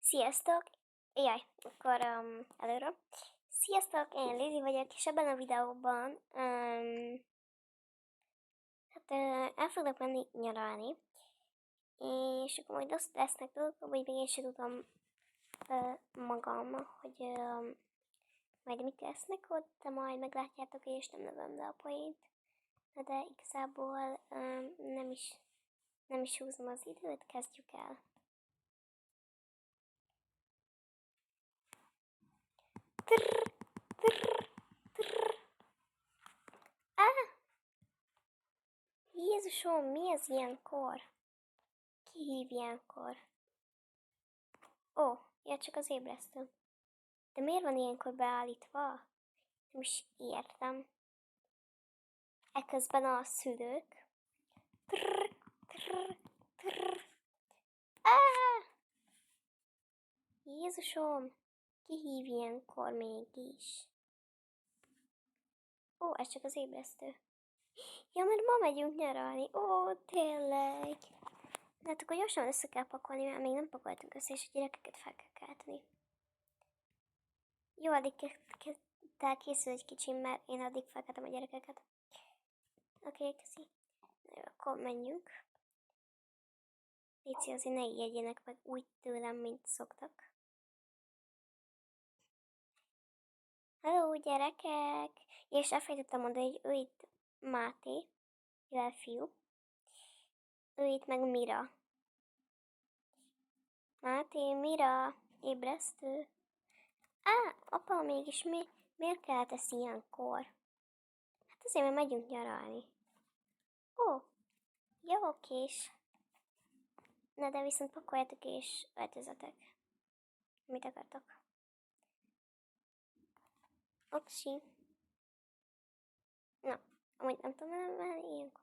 Sziasztok! Jaj, akkor előről. Sziasztok, én Lili vagyok, és ebben a videóban el fogok menni nyaralni, és akkor majd azt lesznek dolgok, hogy még én sem tudom magam, hogy majd mit lesznek ott, de majd meglátjátok, és nem növöm le a poént. De igazából nem is húzom az időt, kezdjük el. Jézusom, mi ez ilyenkor? Ki hív ilyenkor? Ó, ja, csak az ébresztő. De miért van ilyenkor beállítva? Nem is értem. Eközben a szülők. Trrr, trrr, trrr. Jézusom, ki hív ilyenkor mégis? Ó, ez csak az ébresztő. Ja, mert ma megyünk nyaralni. Ó, tényleg. Hát akkor gyorsan össze kell pakolni, mert még nem pakoltunk össze, és a gyerekeket fel kell kelteni. Jó, addig készül egy kicsim, mert én addig felkeltem a gyerekeket. Oké, köszi. Jó, akkor menjünk. Léci, azért ne ijedjenek meg úgy tőlem, mint szoktak. Hello, gyerekek! És elfelejtettem mondani, hogy ő itt Máté, jöjjel fiú. Ő itt meg Mira. Máté, Mira, ébresztő. Apa, mégis miért keltesz ilyenkor? Hát azért, mert megyünk nyaralni. Ó, jó, okés. Na de viszont pakoljátok és öltözetek. Mit akartok? Oksi. Na, amúgy nem tudom elmenni ilyenkor.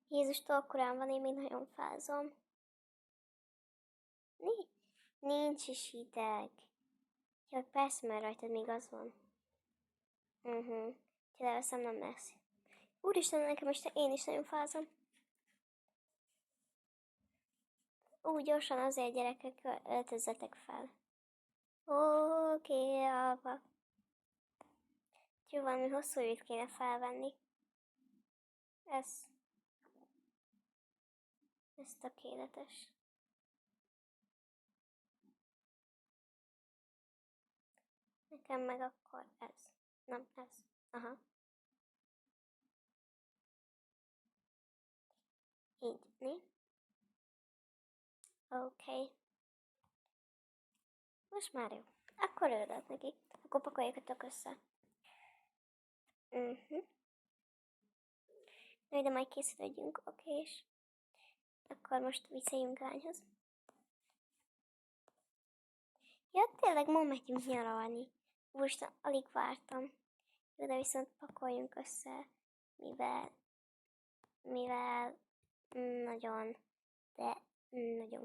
Jézus, korán van, én még nagyon fázom. Nincs is hideg. Ja, persze, mert rajtad még az van. Ha leveszem, nem lesz. Úristen, nekem most én is nagyon fázom. Gyorsan azért, gyerekek, öltözzetek fel. Oké, apa. Jó, valami hosszú őt kéne felvenni. Ez tökéletes. Nekem meg akkor ez. Nem, ez. Aha. Így, né? Oké. Most már jó. Akkor öldött neki. Akkor pakoljátok össze. De majd készülődjünk, okés. Akkor most visszajünk lányhoz. Ja, tényleg ma megyünk nyaralni. Úristen, alig vártam. De viszont pakoljunk össze, mivel nagyon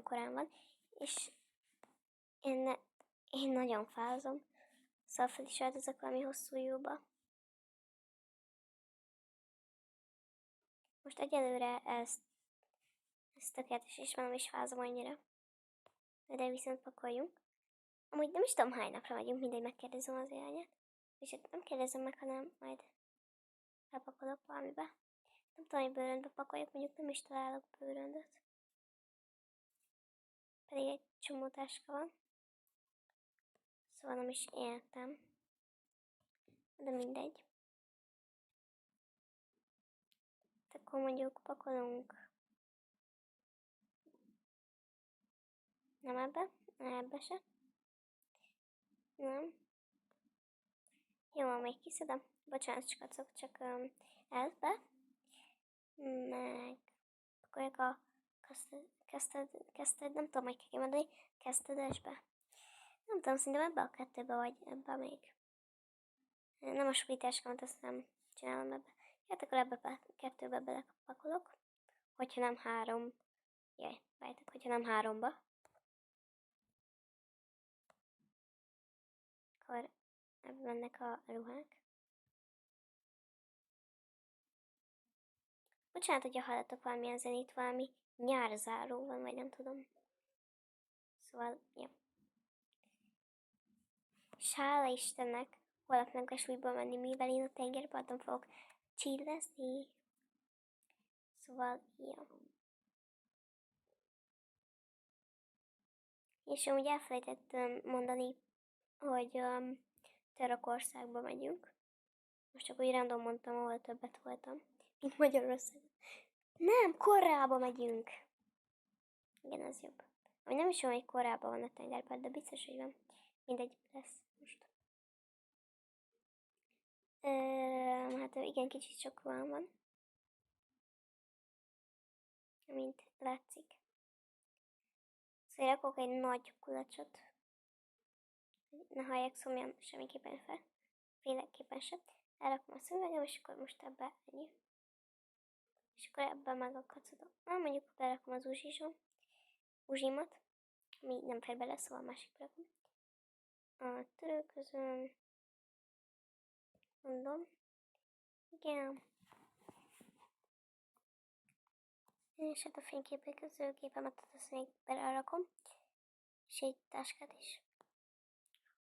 korán van, és én nagyon fázom. Szóval fel is öltözök valami hosszú jóba. Most egyelőre ez tökéletes, és már nem is fázom annyira. De viszont pakoljunk. Amúgy nem is tudom, hány napra megyünk, mindegy, megkérdezem az anyát. És hát nem kérdezem meg, hanem majd elpakolok valamibe. Nem tudom, hogy bőröndbe pakoljak, mondjuk nem is találok bőröndöt. Pedig egy csomó táska van. Szóval nem is értem. De mindegy. Akkor mondjuk pakolunk. Nem ebbe? Ebbe se. Nem. Jó, még kiszedem. Bocsánat, csak ebbe. Meg pakoljak a kezdted, nem tudom, hogy kell mondani, kezdedesbe. Nem tudom, szerintem ebbe a kettőbe, vagy ebbe még. Nem a sulitáskamat, azt nem csinálom ebbe. Hát akkor ebbe a kettőbe belepakolok. Hogyha nem három. Várjátok, hogyha nem háromba. Akkor ebbe mennek a ruhák. Bocsánat, hogyha hallatok valamilyen zenét, valami nyárzáró van, vagy nem tudom. Szóval, ja. És hála Istennek, holnap meg a súlyba menni, mivel én a tengerparton fogok chillezni. Szóval, ja. És amúgy elfelejtettem mondani, hogy Törökországba megyünk. Most csak úgy random mondtam, ahol többet voltam, mint Magyarországon. Nem, Koreába megyünk. Igen, az jobb. Ami nem is tudom, hogy Koreában van a tengerpart, de biztos, hogy van. Mindegy lesz most. Hát igen, kicsit sok van. Mint látszik. Szóval rakok egy nagy kulacsot. Ne hallják szomjan semmiképpen fel. Féleképpen sem. Elrakom a szemüvegem, és akkor most ebbe ennyi. És akkor ebben meg a kacodom. Mondjuk berakom az uzsimat, ami nem fér bele, szóval másik rakom. A törölközöm. Mondom. Igen. És hát a fényképezőgépemet azt még belerakom. És egy táskát is.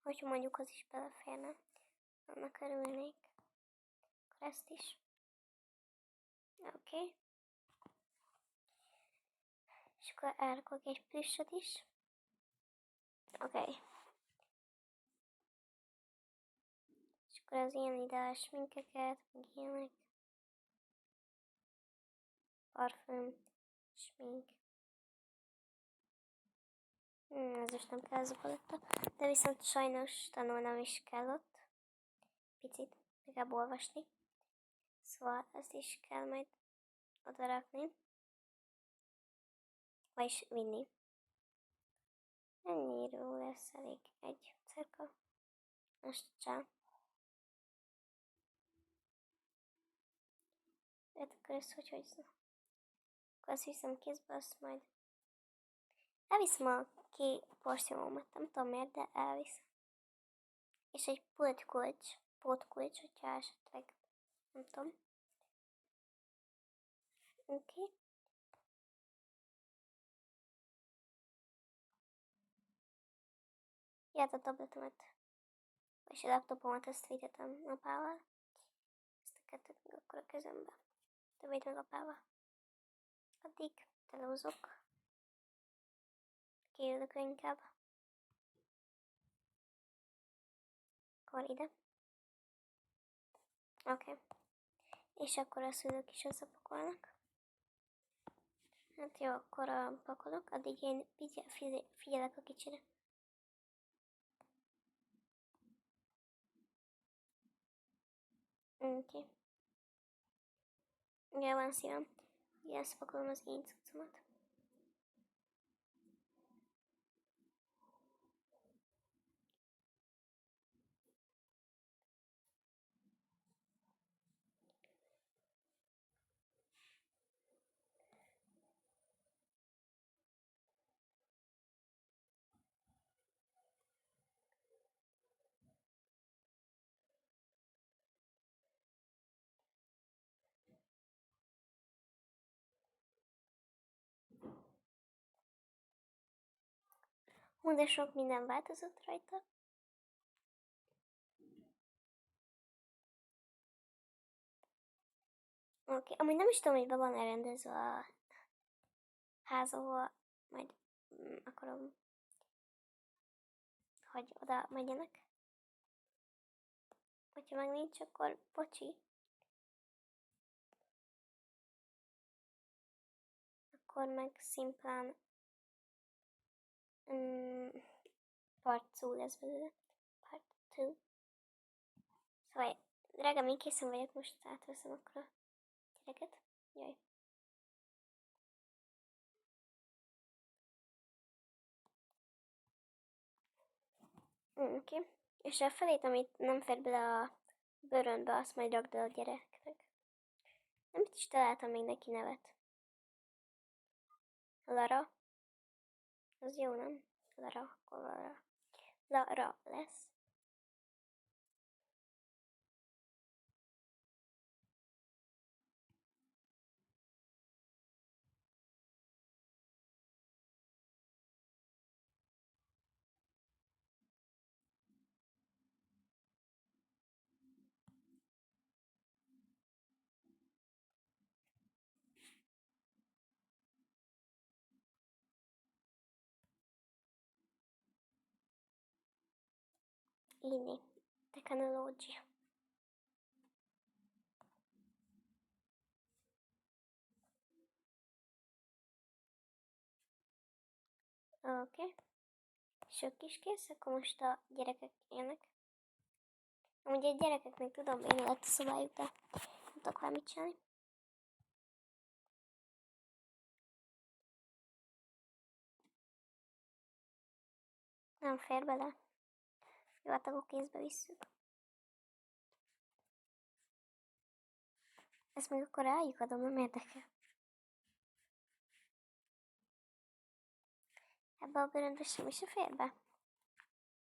Hogyha mondjuk az is beleférne. Annak örülnék. Akkor ezt is. Oké. És akkor elrakok egy plüssöt is. Oké. És akkor az ilyen ideális sminkeket, meg ilyenek. Parfüm, smink. Ez most nem kell, ez a paletta. De viszont sajnos tanulnom is kell ott. Picit, legalább olvasni. Szóval ezt is kell majd oda rakni. Vagyis vinni. Ennyiről lesz elég egy cerka. Most csá. Hát akkor ezt hogy akkor azt viszem kézbe, azt majd elviszem a porciómat, nem tudom miért, de elviszem. És egy pótkulcs, hogyha esetleg, nem tudom. Oké. Ja, a tabletemet, és a laptopomat ezt vigyetem apával. Ezt a kettőt meg akkor a kezembe. Te vidd meg apával. Addig telózok. Kiülök inkább. Akkor ide. Oké. És akkor a szülők is összepakolnak. Hát jó, akkor pakolok, addig én figyelek a kicsire. Oké. Ja, van szívem. Ugye összepakolom az én cuccomat. De sok minden változott rajta. Oké, amúgy nem is tudom, hogy be van elrendezve a ház, ahol majd akarom, hogy oda menjenek. Hogyha meg nincs, akkor bocsi. Akkor meg szimplán part 2 lesz belőle. Part 2. Szóval, drágám, én készen vagyok, most átveszem akkor a gyereket. Jaj. Oké. És a felét, amit nem fér bele a bőrönbe, azt majd rakd el a gyereknek. Nem is találtam még neki nevet. Lara. Az jó, nem? Lara, akkor Lara. Lara lesz. írni. Technológia. Oké. És ők is kész, akkor most a gyerekek jönnek. Amúgy a gyerekeknek tudom, én lett a szobájuk, de nem tudok valamit csinálni. Nem fér bele. Jó, hát akkor kézbe visszük. Ezt még akkor rájuk adom, nem érdekel. Ebbe a bőröndbe semmi se fér be.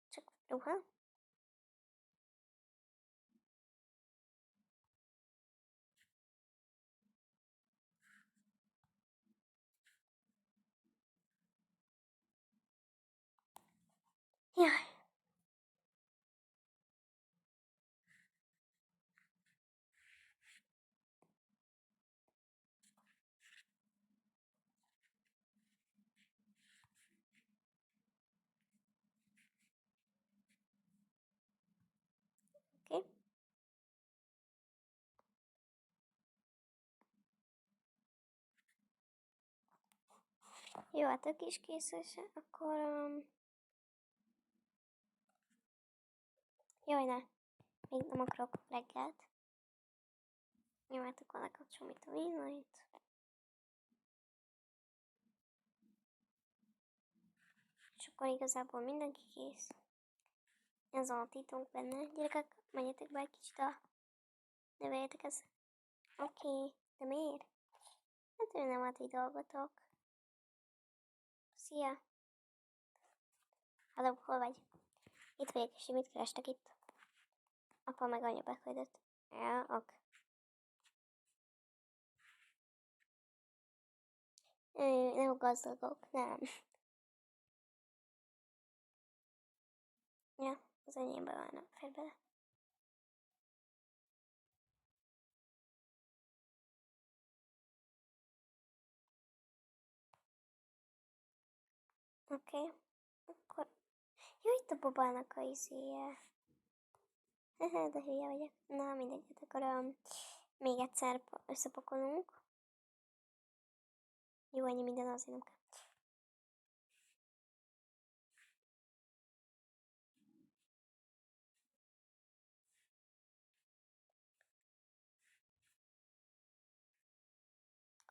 Csak ruha. Jaj. Oké. Jó, hát ők is készes, akkor... Jaj, ne. Még nem akarok reggelt. Jó, hát akkor lekapcsolom itt a villannyt. És akkor igazából mindenki kész. Ez a titunk benne. Gyerekek, menjetek be egy kicsit a... Neveljetek ezt. Oké, de miért? Hát ő nem ad így dolgotok. Szia! Halló, hol vagy? Itt vagyok, és mit kerestek itt? Apa meg anya beküldött. Ja, ok. Nem gazdagok, nem. Ja, az enyémben van, nem fér bele. Oké, akkor... Jó, itt a babának a izéje. De hülye vagyok. Na, mindegy, hát akkor még egyszer összepakolunk. Jó, ennyi minden azért nem kell.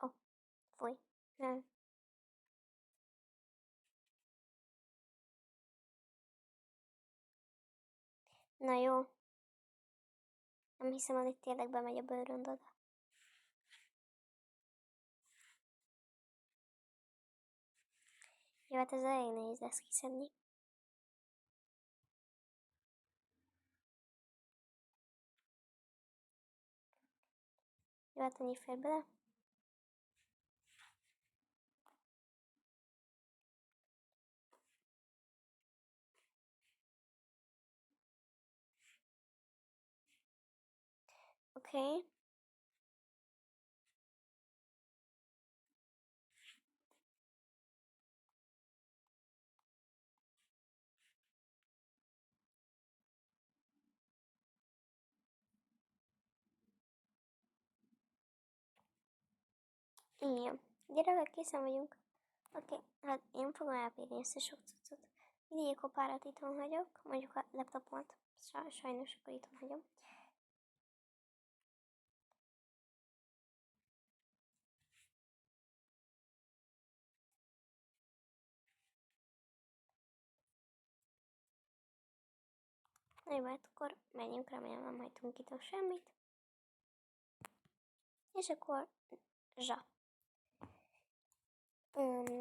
Ó, fúj. Nem. Na jó. Nem hiszem, hogy itt tényleg bemegy a bőrönd oda. Jó, hát ez elég nehéz lesz kiszedni. Jó, hát ennyi fér bele. Oké. Igen. Gyerekek, készen vagyunk. Oké, hát én fogom elbírni ezt a sok cuccot. Videókopárat itthon hagyok, mondjuk a laptopomat. Sajnos akkor itthon hagyom. Na jó, hát akkor menjünk, remélem nem hagytunk itt semmit. És akkor zsa.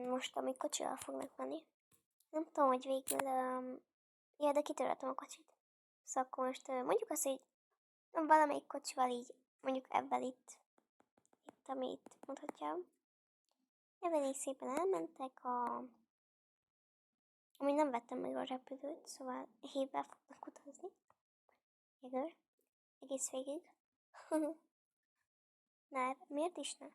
Most amíg kocsival fognak menni. Nem tudom, hogy végül... Ja, de kitöröltem a kocsit. Szóval akkor most mondjuk azt, hogy valamelyik kocsival így, mondjuk ebben itt, amit mutatja. Ebben így szépen elmentek Amúgy nem vettem meg a repülőt, szóval hévvel fognak utazni. Jegő. Egész végig. Na, miért is ne?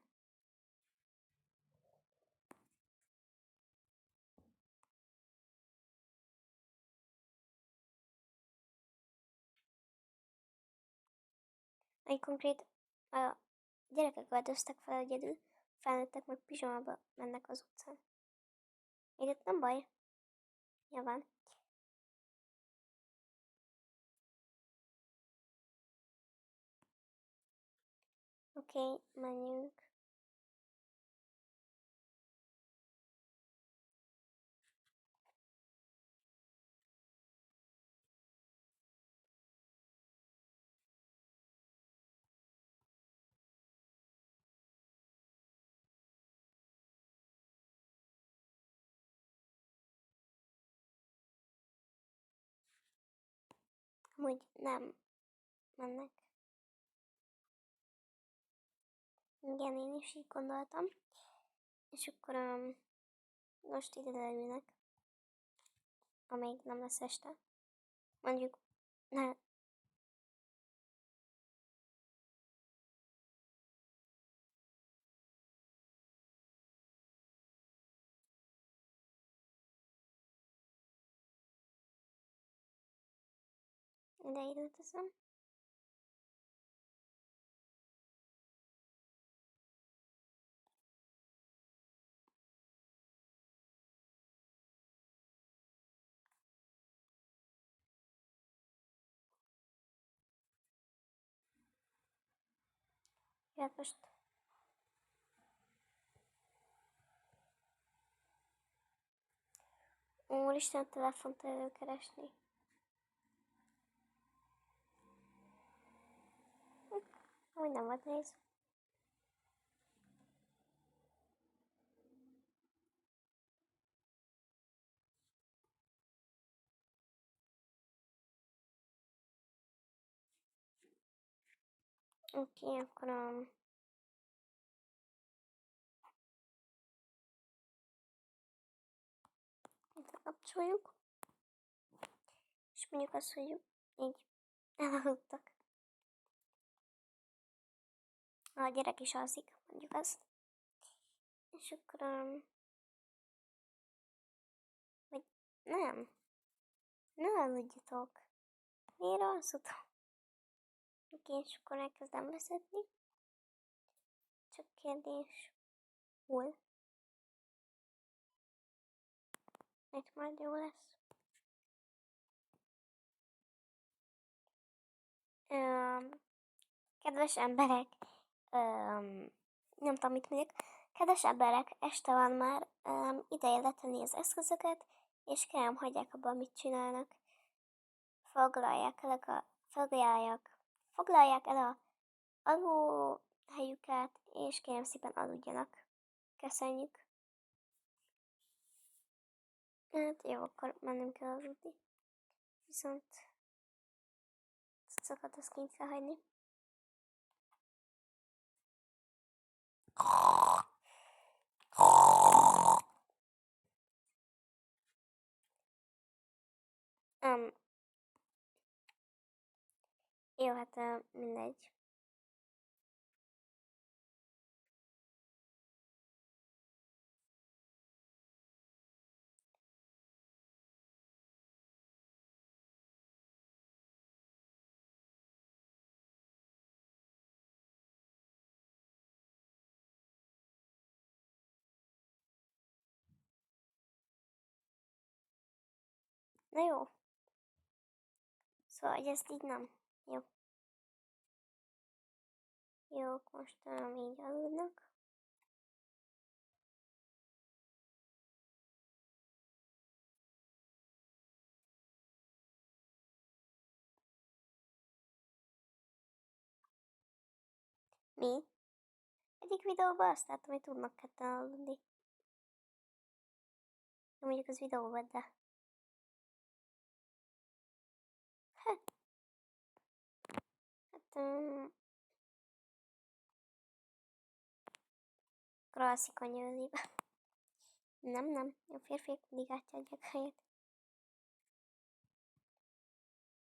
Egy konkrét a gyerekek öltöztek fel egyedül, felnőttek meg pizsamába mennek az utcán. Még nem baj, nyilván. Oké, menjünk. Amúgy nem mennek. Igen, én is így gondoltam. És akkor most ide leülnek, amíg nem lesz este. Mondjuk, ne, ide ide teszem. Hát most úristen, a telefont előkeresni. Amúgy nem volt nehéz. Oké, akkor kapcsoljuk. És mondjuk azt, hogy így elaludtak. A gyerek is alszik, mondjuk azt. És akkor vagy nem. Ne aludjatok. Miért alszotok? Oké, és akkor elkezdem vezetni. Csak kérdés, hol? Itt majd jó lesz. Kedves emberek, nem tudom, mit mondjuk. Kedves emberek, este van már, ideje letenni az eszközöket, és kérem, hagyják abba, mit csinálnak. Foglalják el a alvó helyüket, és kérem szépen aludjanak. Köszönjük. Hát jó, akkor mennem kell aludni. Viszont cuccokat azt kint kell hagyni. Jó, hát mindegy. Na jó. Szóval, hogy ezt így nem. Jó. Jó, most így aludnak. Mi? Egyik videóban azt láttam, hogy tudnak ketten aludni. De mondjuk az videóban, de... Hát, akkor alszik a nyőzibe. Nem, a férfiak mindig átjadják helyet.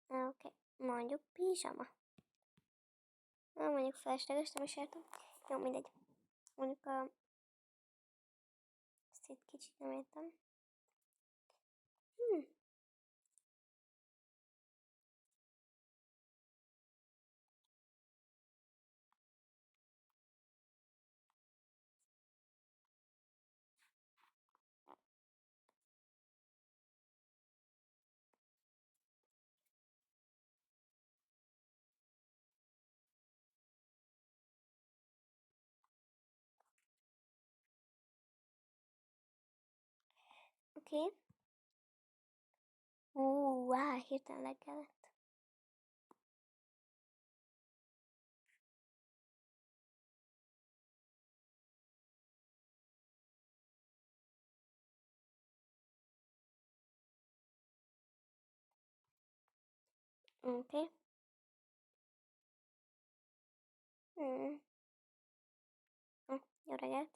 Oké, mondjuk pizsama. Mondjuk felesleges, nem is értem. Jó, mindegy. Mondjuk ezt itt kicsit nem értem. Oké. Hirtelen leggelett. Oké. Mm. Jó reggelt.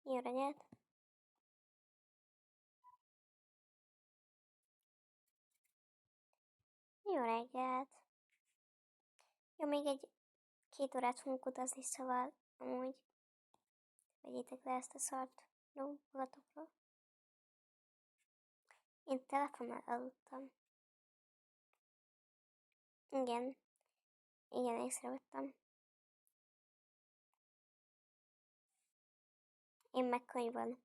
Jó reggelt. Jó reggelt. Jó, még egy-két órát fogunk utazni, szóval amúgy vegyétek le ezt a szart magatokról. Én telefonnal aludtam. Igen. Igen, észrevettem. Én meg könyvön.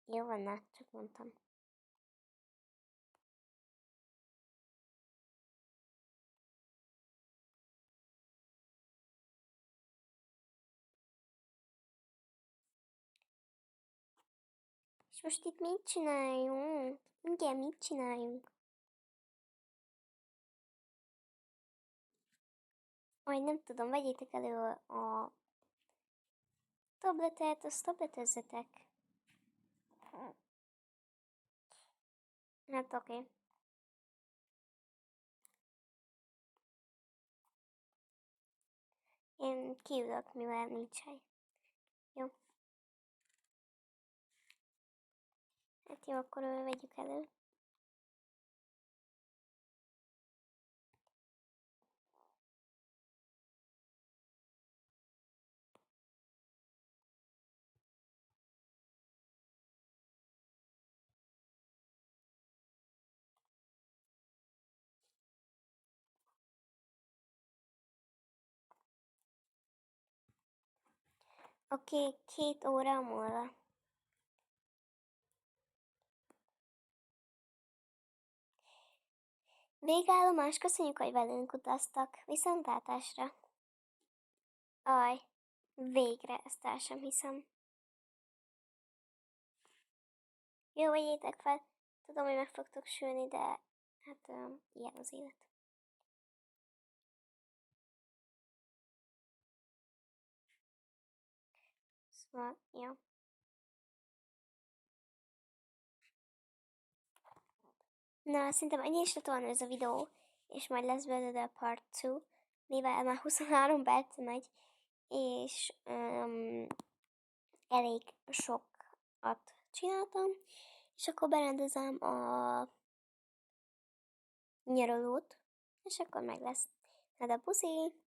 Jó van, csak mondtam. És most itt mit csináljunk? Igen, mit csináljunk? Majd nem tudom, vegyétek elő a tabletet, azt tabletezzetek. Hát oké. Én kiülök, mivel nincs hely. Jó. Hát jó, akkor vegyük elő. Oké, 2 óra múlva. Végállomás, köszönjük, hogy velünk utaztak. Viszontlátásra. Aj, végre, ezt el sem hiszem. Jó, vegyétek fel. Tudom, hogy meg fogtok sülni, de hát ilyen az élet. Szóval, jó. Na, szerintem ennyi is lett volna ez a videó, és majd lesz belőle a part 2, mivel már 23 perc megy, és elég sokat csináltam, és akkor berendezem a nyaralót, és akkor meg lesz. Hát a puszi!